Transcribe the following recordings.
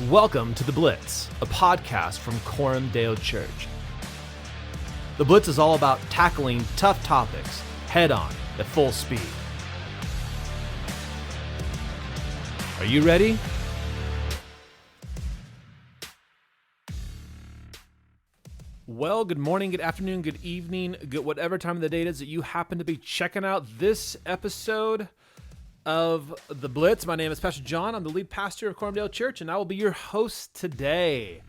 Welcome to The Blitz, a podcast from Coram Deo Church. The Blitz is all about tackling tough topics head-on at full speed. Are you ready? Well, good morning, good afternoon, good evening, good whatever time of the day it is that you happen to be checking out this episode of The Blitz. My name is Pastor John. I'm the lead pastor of Coram Deo Church, and I will be your host today.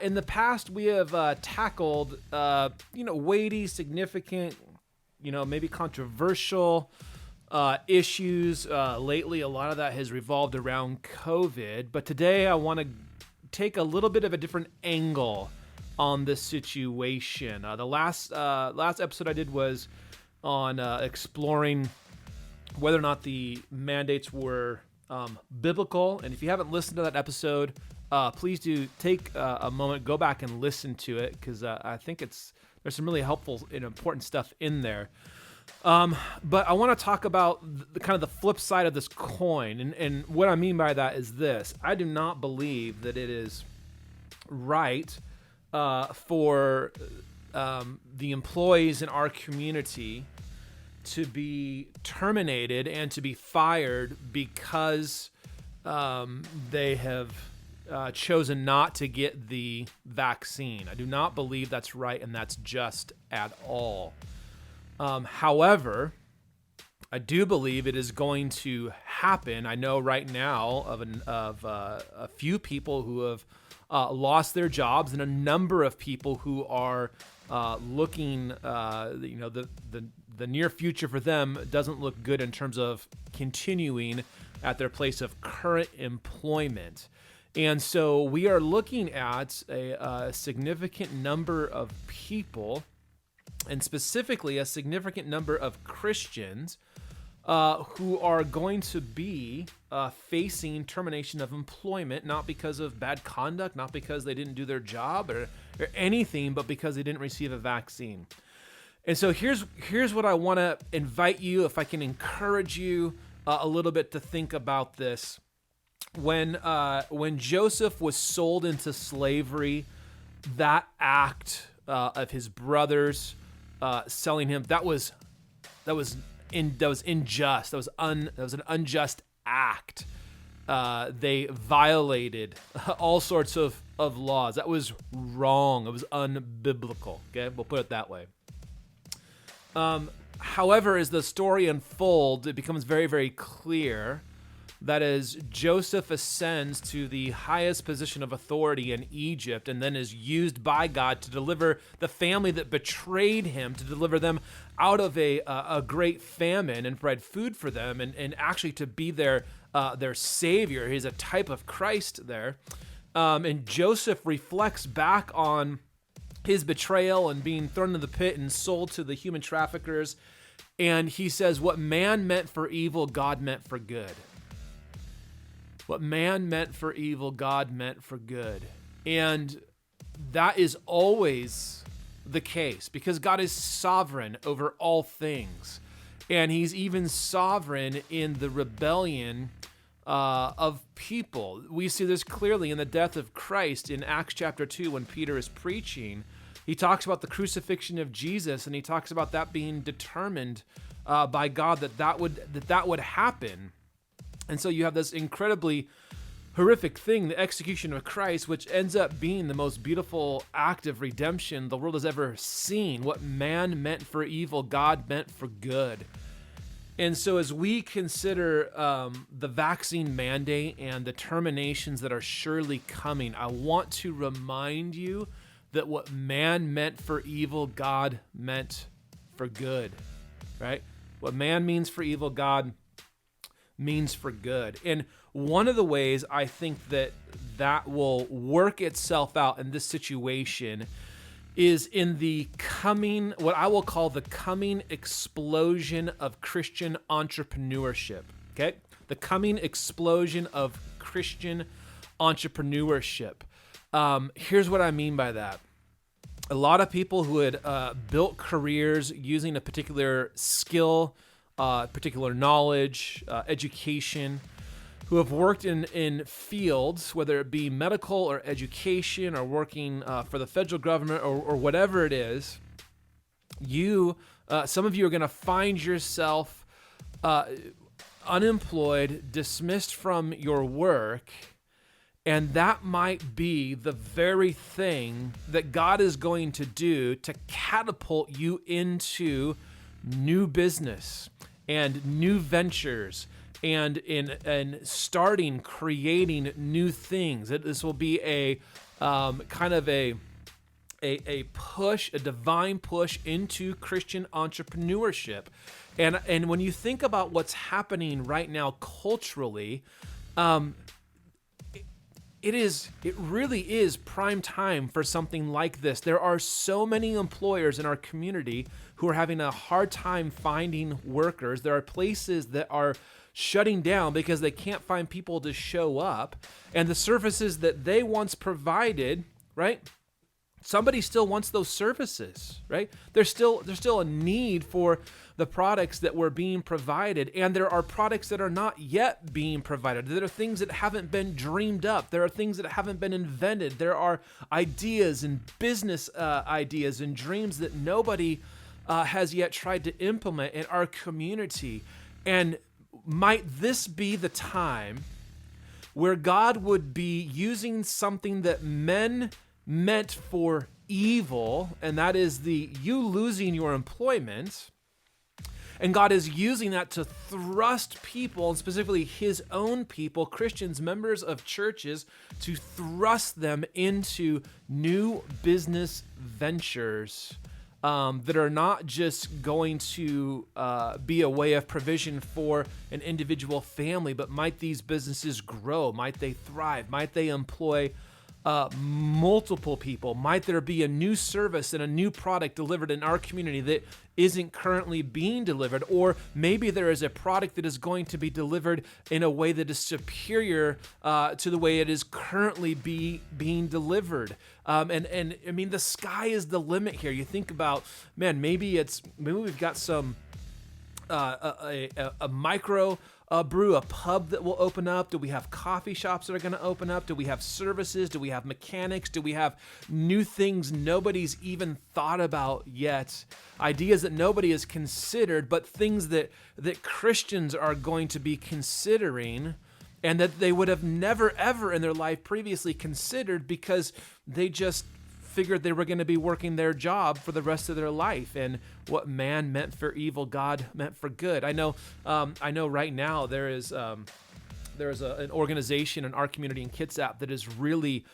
In the past, we have tackled, weighty, significant, maybe controversial issues. Lately, a lot of that has revolved around COVID. But today, I want to take a little bit of a different angle on this situation. The last episode I did was on exploring whether or not the mandates were biblical. And if you haven't listened to that episode, please do take a moment, go back and listen to it, because I think there's some really helpful and important stuff in there. But I want to talk about the kind of the flip side of this coin. And what I mean by that is this. I do not believe that it is right for the employees in our community to be terminated and to be fired because they have chosen not to get the vaccine. I do not believe that's right, and that's just at all. However, I do believe it is going to happen. I know right now of a few people who have lost their jobs, and a number of people who are looking, the near future for them doesn't look good in terms of continuing at their place of current employment. And so we are looking at a significant number of people, and specifically a significant number of Christians who are going to be facing termination of employment, not because of bad conduct, not because they didn't do their job or anything, but because they didn't receive a vaccine. And so here's what I want to invite you, if I can encourage you a little bit to think about this. When Joseph was sold into slavery, that act of his brothers selling him, that was unjust. That was an unjust act. They violated all sorts of laws. That was wrong. It was unbiblical. Okay, we'll put it that way. However, as the story unfolds, it becomes very, very clear that as Joseph ascends to the highest position of authority in Egypt and then is used by God to deliver the family that betrayed him, to deliver them out of a great famine and provide food for them, and actually to be their savior. He's a type of Christ there. And Joseph reflects back on his betrayal and being thrown into the pit and sold to the human traffickers. And he says, what man meant for evil, God meant for good. What man meant for evil, God meant for good. And that is always the case, because God is sovereign over all things. And he's even sovereign in the rebellion of people. We see this clearly in the death of Christ in Acts chapter 2 when Peter is preaching. He talks about the crucifixion of Jesus, and he talks about that being determined by God, that would happen. And so you have this incredibly horrific thing, the execution of Christ, which ends up being the most beautiful act of redemption the world has ever seen. What man meant for evil, God meant for good. And so as we consider the vaccine mandate and the terminations that are surely coming, I want to remind you that what man meant for evil, God meant for good, right? What man means for evil, God means for good. And one of the ways I think that will work itself out in this situation is in the coming, what I will call the coming explosion of Christian entrepreneurship, okay? The coming explosion of Christian entrepreneurship. Here's what I mean by that. A lot of people who had built careers using a particular skill, particular knowledge, education, who have worked in fields, whether it be medical or education or working for the federal government or whatever it is, some of you are going to find yourself unemployed, dismissed from your work, and that might be the very thing that God is going to do to catapult you into new business and new ventures and in starting, creating new things. This will be a kind of a push, a divine push into Christian entrepreneurship. And when you think about what's happening right now culturally, it really is prime time for something like this. There are so many employers in our community who are having a hard time finding workers. There are places that are shutting down because they can't find people to show up. And the services that they once provided, right? Somebody still wants those services, right? There's still a need for the products that were being provided, and there are products that are not yet being provided. There are things that haven't been dreamed up. There are things that haven't been invented. There are ideas and business ideas and dreams that nobody has yet tried to implement in our community. And might this be the time where God would be using something that men meant for evil, and that is you losing your employment, and God is using that to thrust people, and specifically his own people, Christians, members of churches, to thrust them into new business ventures that are not just going to be a way of provision for an individual family, but might these businesses grow? Might they thrive? Might they employ multiple people? Might there be a new service and a new product delivered in our community that isn't currently being delivered? Or maybe there is a product that is going to be delivered in a way that is superior to the way it is currently being delivered. And I mean, the sky is the limit here. You think about, man, maybe we've got some a micro brew, a pub that will open up? Do we have coffee shops that are going to open up? Do we have services? Do we have mechanics? Do we have new things nobody's even thought about yet? Ideas that nobody has considered, but things that Christians are going to be considering, and that they would have never, ever in their life previously considered because they just figured they were going to be working their job for the rest of their life. And what man meant for evil, God meant for good. I know right now there is an organization in our community in Kitsap that is really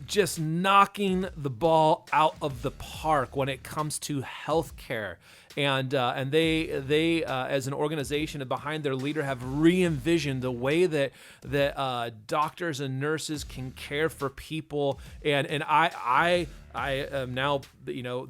just knocking the ball out of the park when it comes to healthcare. And they as an organization and behind their leader have re-envisioned the way that doctors and nurses can care for people. And I am now,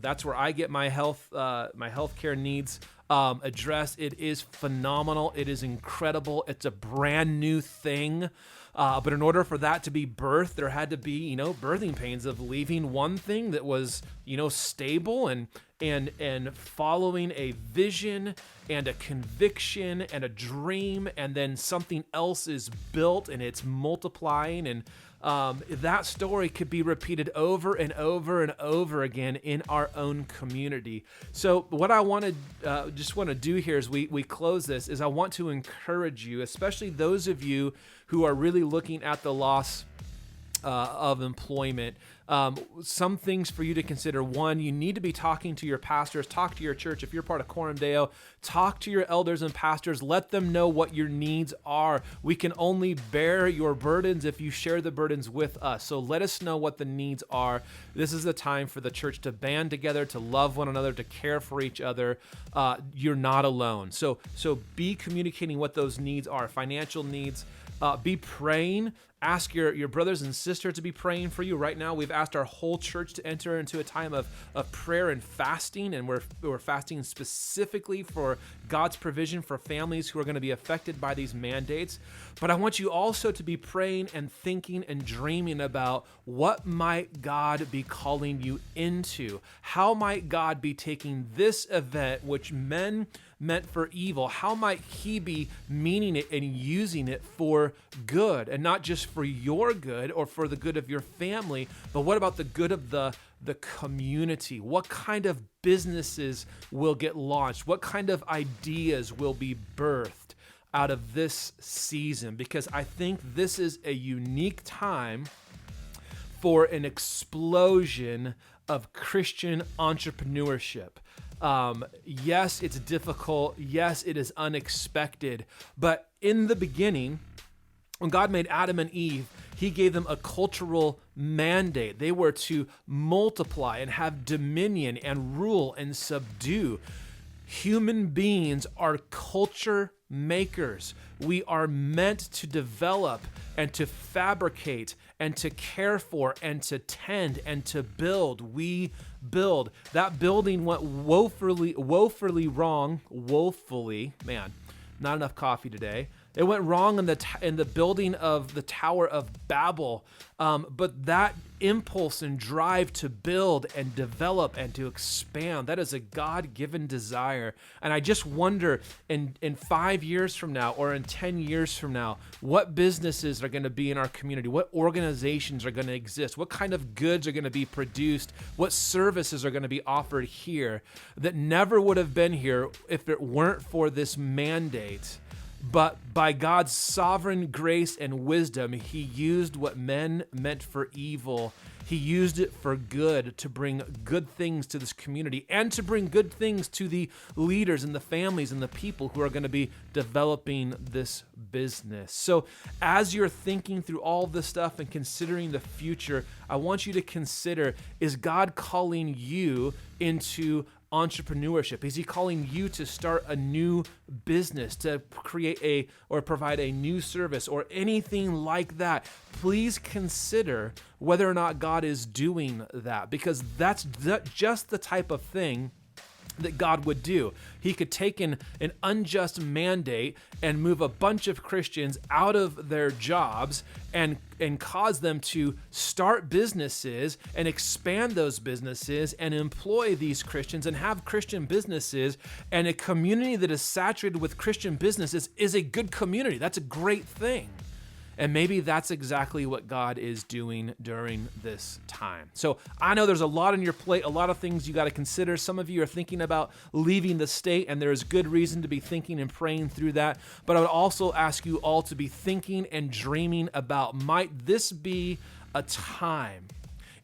that's where I get my healthcare needs addressed. It is phenomenal. It is incredible. It's a brand new thing. But in order for that to be birthed, there had to be, birthing pains of leaving one thing that was, stable and following a vision and a conviction and a dream, and then something else is built and it's multiplying. And that story could be repeated over and over and over again in our own community. So what I want to do here as we close this is I want to encourage you, especially those of you who are really looking at the loss of employment. Some things for you to consider. One, you need to be talking to your pastors, talk to your church. If you're part of Coram Deo, talk to your elders and pastors. Let them know what your needs are. We can only bear your burdens if you share the burdens with us. So let us know what the needs are. This is the time for the church to band together, to love one another, to care for each other. You're not alone. So be communicating what those needs are, financial needs. Be praying ask your brothers and sisters to be praying for you. Right now, we've asked our whole church to enter into a time of prayer and fasting, and we're fasting specifically for God's provision for families who are going to be affected by these mandates. But I want you also to be praying and thinking and dreaming about what might God be calling you into? How might God be taking this event, which men meant for evil, how might he be meaning it and using it for good, and not just for your good or for the good of your family, but what about the good of the community? What kind of businesses will get launched? What kind of ideas will be birthed out of this season? Because I think this is a unique time for an explosion of Christian entrepreneurship. Yes, it's difficult. Yes, it is unexpected. But in the beginning, when God made Adam and Eve, he gave them a cultural mandate. They were to multiply and have dominion and rule and subdue. Human beings are culture makers. We are meant to develop and to fabricate and to care for and to tend and to build. We build. That building went woefully wrong. Woefully, man, not enough coffee today. It went wrong in the building of the Tower of Babel, but that impulse and drive to build and develop and to expand, that is a God-given desire. And I just wonder in 5 years from now or in 10 years from now, what businesses are going to be in our community, what organizations are going to exist, what kind of goods are going to be produced, what services are going to be offered here that never would have been here if it weren't for this mandate. But by God's sovereign grace and wisdom, he used what men meant for evil. He used it for good, to bring good things to this community and to bring good things to the leaders and the families and the people who are going to be developing this business. So as you're thinking through all this stuff and considering the future, I want you to consider, is God calling you into entrepreneurship? Is he calling you to start a new business, to create or provide a new service or anything like that? Please consider whether or not God is doing that, because that's just the type of thing that God would do. He could take an unjust mandate and move a bunch of Christians out of their jobs and cause them to start businesses and expand those businesses and employ these Christians and have Christian businesses. And a community that is saturated with Christian businesses is a good community. That's a great thing. And maybe that's exactly what God is doing during this time. So I know there's a lot on your plate, a lot of things you got to consider. Some of you are thinking about leaving the state, and there is good reason to be thinking and praying through that. But I would also ask you all to be thinking and dreaming about, might this be a time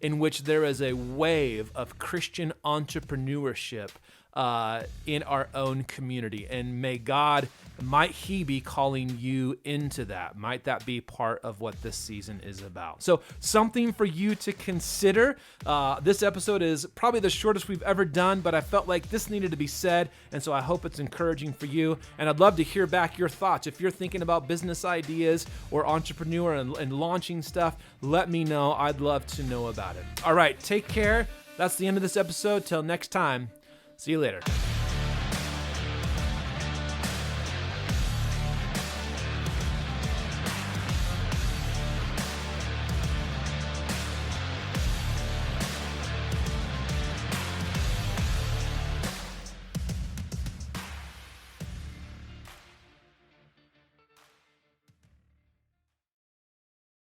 in which there is a wave of Christian entrepreneurship in our own community? And might he be calling you into that? Might that be part of what this season is about? So something for you to consider. This episode is probably the shortest we've ever done, but I felt like this needed to be said, and so I hope it's encouraging for you. And I'd love to hear back your thoughts. If you're thinking about business ideas or entrepreneur and launching stuff, let me know. I'd love to know about it. All right, take care. That's the end of this episode. Till next time. See you later.